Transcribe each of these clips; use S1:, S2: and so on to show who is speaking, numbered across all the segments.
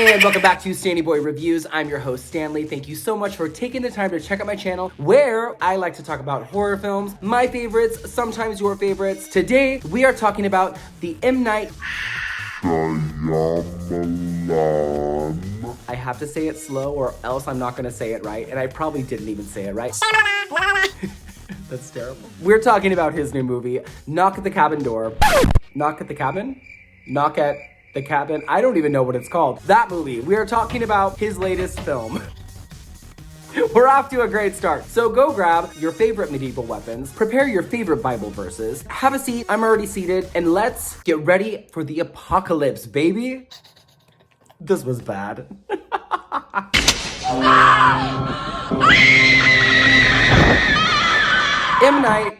S1: And welcome back to Stanny Boy Reviews. I'm your host, Stanley. Thank you so much for taking the time to check out my channel, where I like to talk about horror films, my favorites, sometimes your favorites. Today, we are talking about the M. Night Shyamalan. I have to say it slow or else I'm not gonna say it right, and I probably didn't even say it right. That's terrible. We're talking about his new movie, Knock at the Cabin Door. Knock at the Cabin? Knock at the Cabin? I don't even know what it's called. That movie. We are talking about his latest film. We're off to a great start. So go grab your favorite medieval weapons, prepare your favorite Bible verses, have a seat, I'm already seated, and let's get ready for the apocalypse, baby. This was bad. M. Night,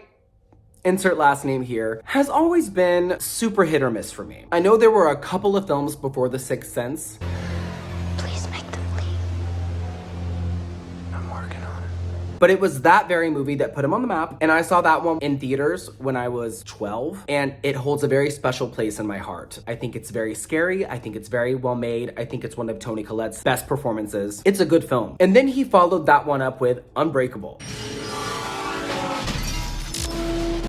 S1: insert last name here, has always been super hit or miss for me. I know there were a couple of films before The Sixth Sense.
S2: Please make them leave. I'm working on it.
S1: But it was that very movie that put him on the map, and I saw that one in theaters when I was 12, and it holds a very special place in my heart. I think it's very scary, I think it's very well made, I think it's one of Toni Collette's best performances. It's a good film. And then he followed that one up with Unbreakable.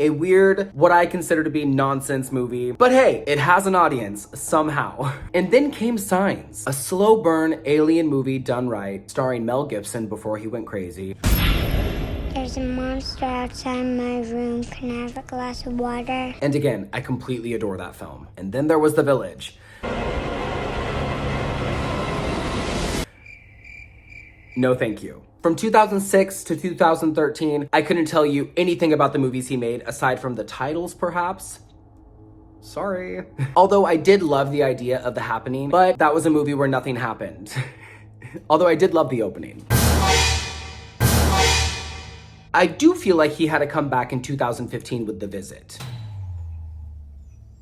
S1: A weird, what I consider to be nonsense movie, but hey, it has an audience, somehow. And then came Signs, a slow burn alien movie done right, starring Mel Gibson before he went crazy.
S3: There's a monster outside my room. Can I have a glass of water?
S1: And again, I completely adore that film. And then there was The Village. No thank you. From 2006 to 2013, I couldn't tell you anything about the movies he made aside from the titles, perhaps. Sorry. Although I did love the idea of The Happening, but that was a movie where nothing happened. Although I did love the opening. I do feel like he had to come back in 2015 with The Visit.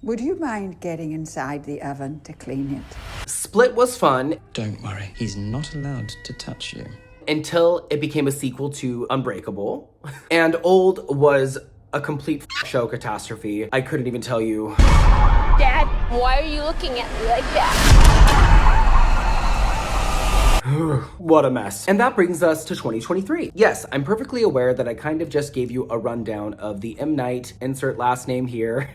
S4: Would you mind getting inside the oven to clean it?
S1: Split was fun.
S5: Don't worry, he's not allowed to touch you.
S1: Until it became a sequel to Unbreakable. And Old was a complete show catastrophe. I couldn't even tell you.
S6: Dad, why are you looking at me like that?
S1: What a mess. And that brings us to 2023. Yes, I'm perfectly aware that I kind of just gave you a rundown of the M. Night, insert last name here,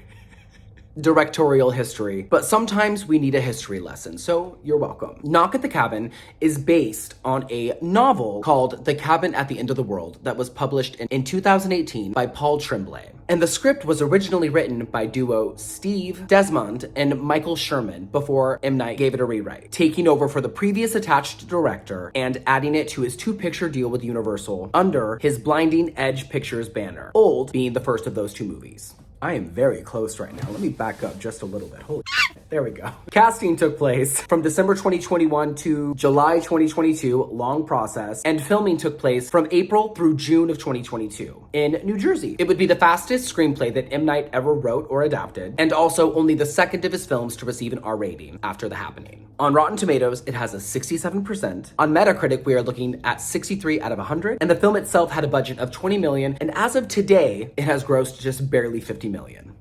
S1: directorial history, but sometimes we need a history lesson, so you're welcome. Knock at the Cabin is based on a novel called The Cabin at the End of the World that was published in 2018 by Paul Tremblay. And the script was originally written by duo Steve Desmond and Michael Sherman before M. Night gave it a rewrite, taking over for the previous attached director and adding it to his 2-picture deal with Universal under his Blinding Edge Pictures banner, Old being the first of those 2 movies. I am very close right now. Let me back up just a little bit. Holy shit. There we go. Casting took place from December 2021 to July 2022, long process, and filming took place from April through June of 2022 in New Jersey. It would be the fastest screenplay that M. Night ever wrote or adapted, and also only the second of his films to receive an R rating after The Happening. On Rotten Tomatoes, it has a 67%. On Metacritic, we are looking at 63 out of 100, and the film itself had a budget of $20 million, and as of today, it has grossed just barely $50 million.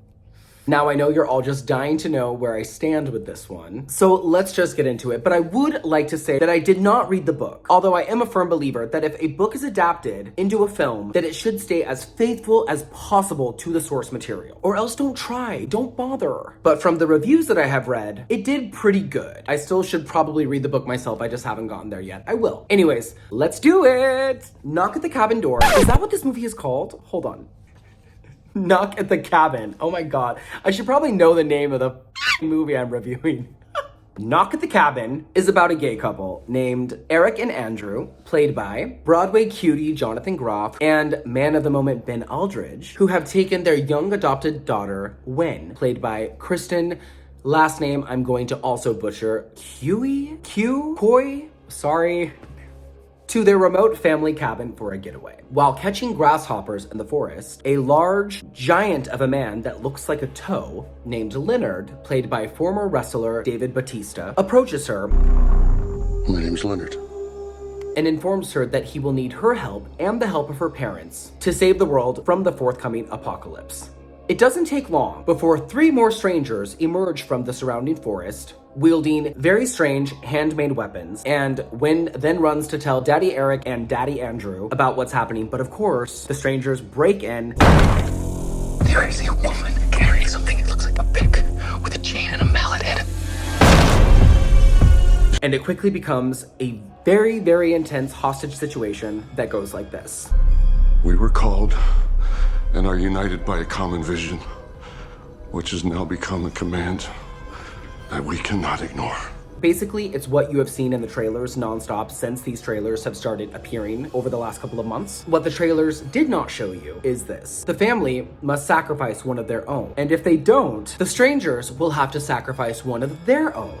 S1: Now, I know you're all just dying to know where I stand with this one, so let's just get into it. But I would like to say that I did not read the book, although I am a firm believer that if a book is adapted into a film, that it should stay as faithful as possible to the source material. Or else don't try, don't bother. But from the reviews that I have read, it did pretty good. I still should probably read the book myself, I just haven't gotten there yet. I will. Anyways, let's do it! Knock at the Cabin Door. Is that what this movie is called? Hold on. Knock at the Cabin. Oh my god. I should probably know the name of the movie I'm reviewing. Knock at the Cabin is about a gay couple named Eric and Andrew, played by Broadway cutie Jonathan Groff and man of the moment Ben Aldridge, who have taken their young adopted daughter, Wen, played by Kristen, last name I'm going to also butcher, Coy? Sorry. To their remote family cabin for a getaway. While catching grasshoppers in the forest, a large giant of a man that looks like a toe, named Leonard, played by former wrestler David Batista, approaches her.
S7: My name's Leonard.
S1: And informs her that he will need her help and the help of her parents to save the world from the forthcoming apocalypse. It doesn't take long before 3 more strangers emerge from the surrounding forest, wielding very strange handmade weapons, and Wynn then runs to tell Daddy Eric and Daddy Andrew about what's happening, but of course, the strangers break in.
S8: There is a woman carrying something that looks like a pick with a chain and a mallet head.
S1: And it quickly becomes a very, very intense hostage situation that goes like this.
S7: We were called and are united by a common vision, which has now become a command that we cannot ignore.
S1: Basically, it's what you have seen in the trailers nonstop since these trailers have started appearing over the last couple of months. What the trailers did not show you is this. The family must sacrifice one of their own. And if they don't, the strangers will have to sacrifice one of their own.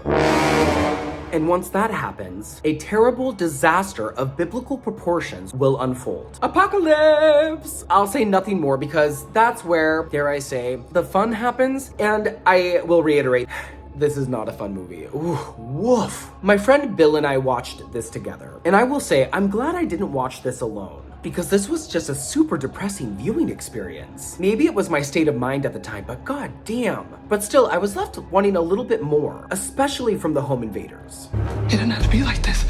S1: And once that happens, a terrible disaster of biblical proportions will unfold. Apocalypse! I'll say nothing more because that's where, dare I say, the fun happens. And I will reiterate, this is not a fun movie. Ooh, woof. My friend Bill and I watched this together. And I will say, I'm glad I didn't watch this alone, because this was just a super depressing viewing experience. Maybe it was my state of mind at the time, but god damn. But still, I was left wanting a little bit more, especially from the home invaders.
S8: It didn't have to be like this.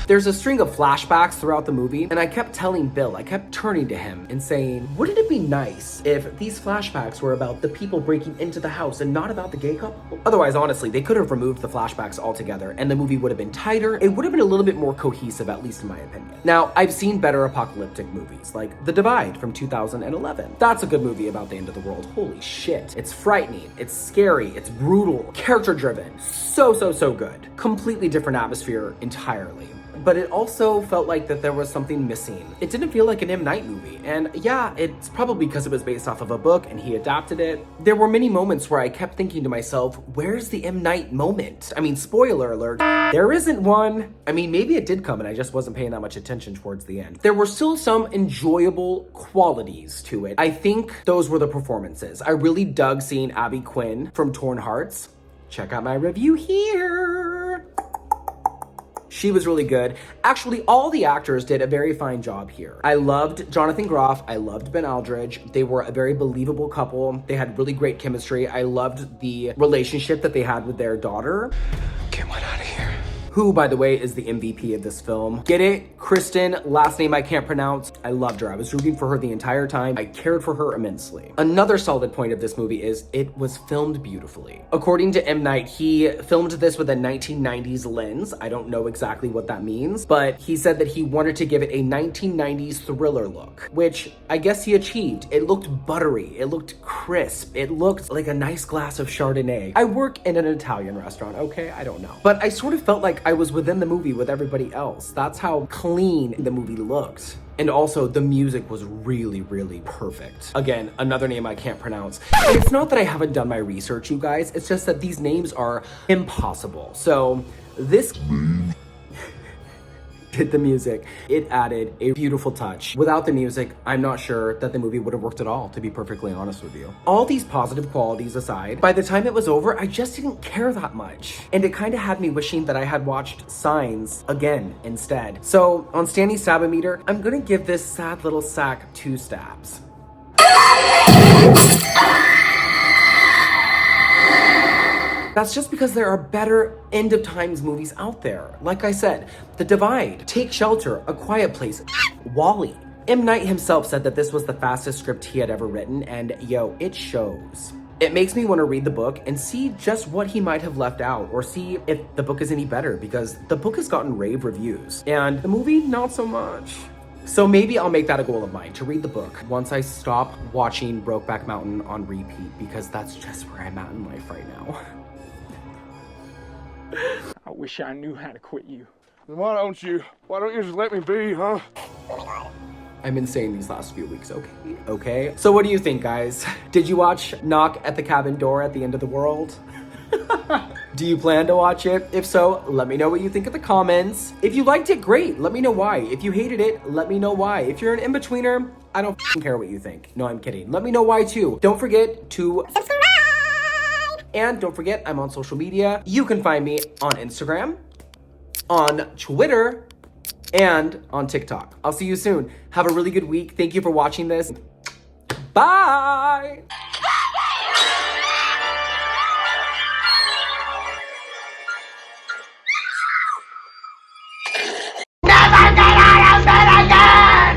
S1: There's a string of flashbacks throughout the movie, and I kept telling Bill, I kept turning to him and saying, wouldn't it be nice if these flashbacks were about the people breaking into the house and not about the gay couple? Otherwise, honestly, they could have removed the flashbacks altogether and the movie would have been tighter. It would have been a little bit more cohesive, at least in my opinion. Now, I've seen better apocalyptic movies, like The Divide from 2011. That's a good movie about the end of the world. Holy shit. It's frightening, it's scary, it's brutal, character-driven. So good. Completely different atmosphere entirely. But it also felt like that there was something missing. It didn't feel like an M. Night movie. And yeah, it's probably because it was based off of a book and he adapted it. There were many moments where I kept thinking to myself, where's the M. Night moment? I mean, spoiler alert, there isn't one. I mean, maybe it did come and I just wasn't paying that much attention towards the end. There were still some enjoyable qualities to it. I think those were the performances. I really dug seeing Abby Quinn from Torn Hearts. Check out my review here. She was really good. Actually, all the actors did a very fine job here. I loved Jonathan Groff. I loved Ben Aldridge. They were a very believable couple. They had really great chemistry. I loved the relationship that they had with their daughter.
S8: Get one out of here.
S1: Who, by the way, is the MVP of this film. Get it? Kristen, last name I can't pronounce. I loved her. I was rooting for her the entire time. I cared for her immensely. Another solid point of this movie is it was filmed beautifully. According to M. Night, he filmed this with a 1990s lens. I don't know exactly what that means, but he said that he wanted to give it a 1990s thriller look, which I guess he achieved. It looked buttery. It looked crisp. It looked like a nice glass of Chardonnay. I work in an Italian restaurant, okay? I don't know. But I sort of felt like I was within the movie with everybody else. That's how clean the movie looked. And also, the music was really, really perfect. Again, another name I can't pronounce. And it's not that I haven't done my research, you guys. It's just that these names are impossible. So, this did the music. It added a beautiful touch. Without the music, I'm not sure that the movie would have worked at all, to be perfectly honest with you. All these positive qualities aside, by the time it was over, I just didn't care that much. And it kind of had me wishing that I had watched Signs again instead. So on Stanny's Stab-O-Meter, I'm gonna give this sad little sack 2 stabs. That's just because there are better end of times movies out there. Like I said, The Divide, Take Shelter, A Quiet Place, WALL-E. M. Night himself said that this was the fastest script he had ever written, and yo, it shows. It makes me want to read the book and see just what he might have left out, or see if the book is any better, because the book has gotten rave reviews, and the movie, not so much. So maybe I'll make that a goal of mine, to read the book once I stop watching Brokeback Mountain on repeat, because that's just where I'm at in life right now.
S9: I wish I knew how to quit you.
S7: Why don't you just let me be, huh?
S1: I've been saying these last few weeks, okay? So what do you think, guys? Did you watch Knock at the Cabin Door at the End of the World? Do you plan to watch it? If so, let me know what you think in the comments. If you liked it, great, let me know why. If you hated it, let me know why. If you're an in-betweener, I don't care what you think. No, I'm kidding. Let me know why too. Don't forget to subscribe. And don't forget, I'm on social media. You can find me on Instagram, on Twitter, and on TikTok. I'll see you soon. Have a really good week. Thank you for watching this. Bye!